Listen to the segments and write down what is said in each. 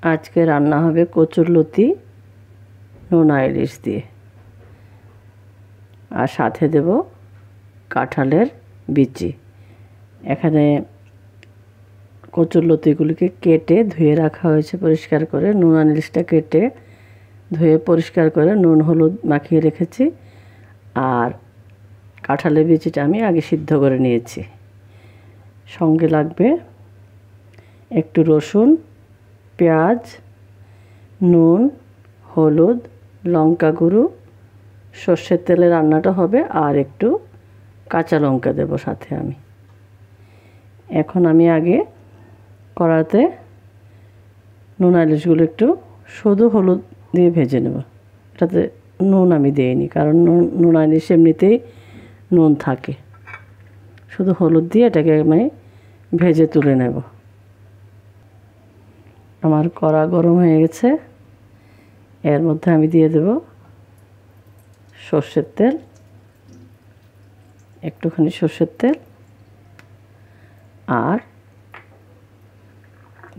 আজকে রান্না হবে কচুরলতি নোনা ইলিশ দিয়ে, আর সাথে দেব কাঁঠালের বিচি। এখানে কচুরলতিগুলিকে কেটে ধুয়ে রাখা হয়েছে পরিষ্কার করে। নোনা ইলিশটা কেটে ধুয়ে পরিষ্কার করে নুন হলুদ মাখিয়ে রেখেছি, আর কাঁঠালের বিচিটা আমি আগে সিদ্ধ করে নিয়েছি। সঙ্গে লাগবে একটু রসুন, পেঁয়াজ, নুন, হলুদ, লঙ্কা গুঁড়ো, সর্ষের তেলে রান্নাটা হবে, আর একটু কাঁচা লঙ্কা দেব সাথে আমি। এখন আমি আগে কড়াতে নোনা ইলিশগুলো একটু শুধু হলুদ দিয়ে ভেজে নেব। এটাতে নুন আমি দিইনি, কারণ নোনা ইলিশ এমনিতেই নুন থাকে। শুধু হলুদ দিয়ে এটাকে আমি ভেজে তুলে নেব। আমার কড়া গরম হয়ে গেছে, এর মধ্যে আমি দিয়ে দেব সর্ষের তেল, একটুখানি সর্ষের তেল, আর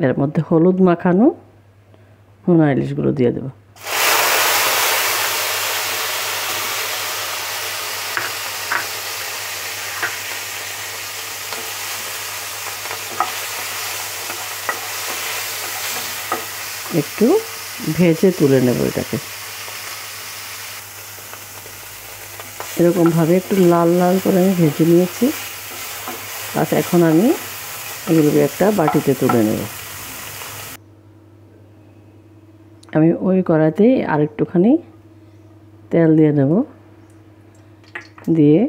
এর মধ্যে হলুদ মাখানো নোনা ইলিশগুলো দিয়ে দেব। একটু ভেজে তুলে নেব এটাকে। এরকমভাবে একটু লাল লাল করে আমি ভেজে নিয়েছি। বাস এখন আমি এগুলোকে একটা বাটিতে তুলে নেব। আমি ওই কড়াতেই আর একটুখানি তেল দিয়ে দেব। দিয়ে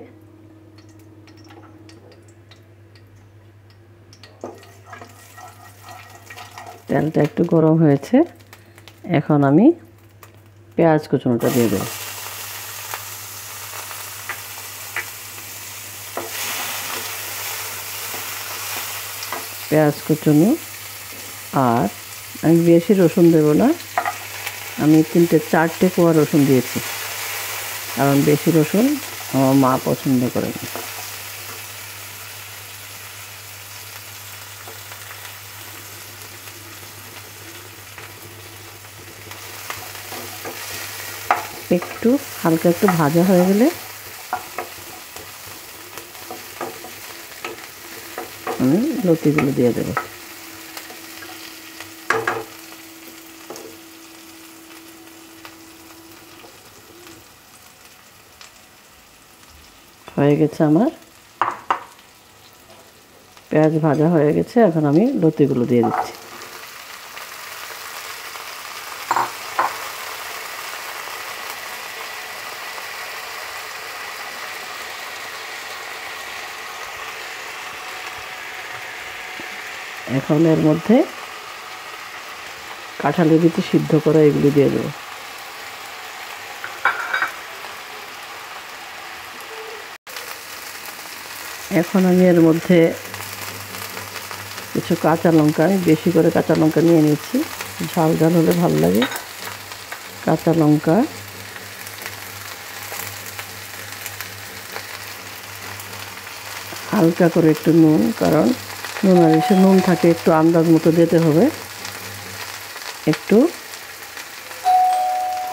তেলটা একটু গরম হয়েছে, এখন আমি পেঁয়াজ কুচনোটা দিয়ে দেব। পেঁয়াজ কুচনো, আর আমি বেশি রসুন দেব না, আমি 3-4টে কোয়া রসুন দিয়েছি, কারণ বেশি রসুন আমার মা পছন্দ করে না। একটু হালকা একটু ভাজা হয়ে গেলে আমি লতিগুলো দিয়ে দেব। হয়ে গেছে আমার পেঁয়াজ ভাজা হয়ে গেছে, এখন আমি লতিগুলো দিয়ে দিচ্ছি। এখন এর মধ্যে কাঁঠালের বিচি সিদ্ধ করা এগুলি দিয়ে দেবো। এখন আমি এর মধ্যে কিছু কাঁচা লঙ্কা, আমি বেশি করে কাঁচা লঙ্কা নিয়ে নিয়েছি, ঝাল ঝাল হলে ভালো লাগে। কাঁচা লঙ্কা, হালকা করে একটু নুন, কারণ নোনা ইলিশে নুন থাকে, একটু আন্দাজ মতো দিতে হবে। একটু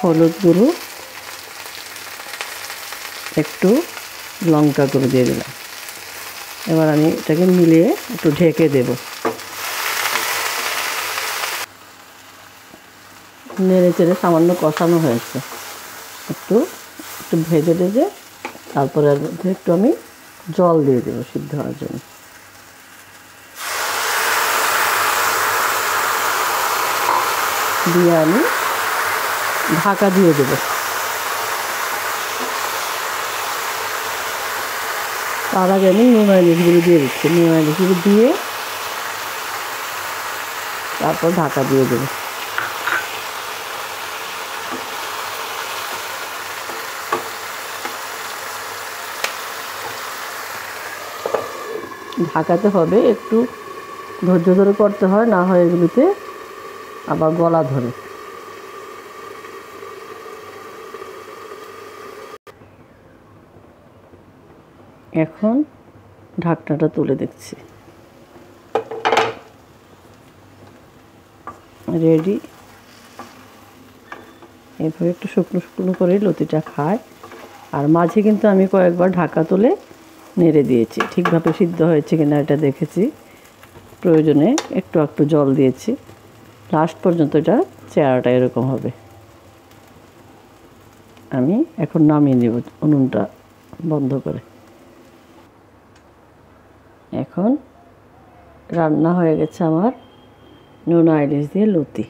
হলুদ গুঁড়ো, একটু লঙ্কা গুঁড়ো দিয়ে দিলাম। এবার আমি এটাকে মিলিয়ে একটু ঢেকে দেব। নেড়ে চেড়ে সামান্য কষানো হয়েছে, একটু একটু ভেজে ভেজে তারপরে এর মধ্যে একটু আমি জল দিয়ে দেবো সিদ্ধ হওয়ার জন্য। দিয়ে আমি ঢাকা দিয়ে দেবো। তার আগে আমি নোনা ইলিশগুলো দিয়ে দিচ্ছি। নোনা ইলিশগুলো দিয়ে তারপর ঢাকা দিয়ে দেবো। ঢাকাতে হবে, একটু ধৈর্য ধরে করতে হয়, না হয় এগুলিতে আবার গলা ধরে। এখন ঢাকনাটা তুলে দেখছি। রেডি। এভাবে একটু শুকনো শুকনো করে লতিটা খায়। আর মাঝে কিন্তু আমি কয়েকবার ঢাকা তুলে নেড়ে দিয়েছি, ঠিকভাবে সিদ্ধ হয়েছে কিনা এটা দেখেছি। প্রয়োজনে একটু একটু জল দিয়েছি। লাস্ট পর্যন্ত এটা চেহারাটা এরকম হবে। আমি এখন নামিয়ে নেব উনুনটা বন্ধ করে। এখন রান্না হয়ে গেছে আমার নোনা ইলিশ দিয়ে লতি।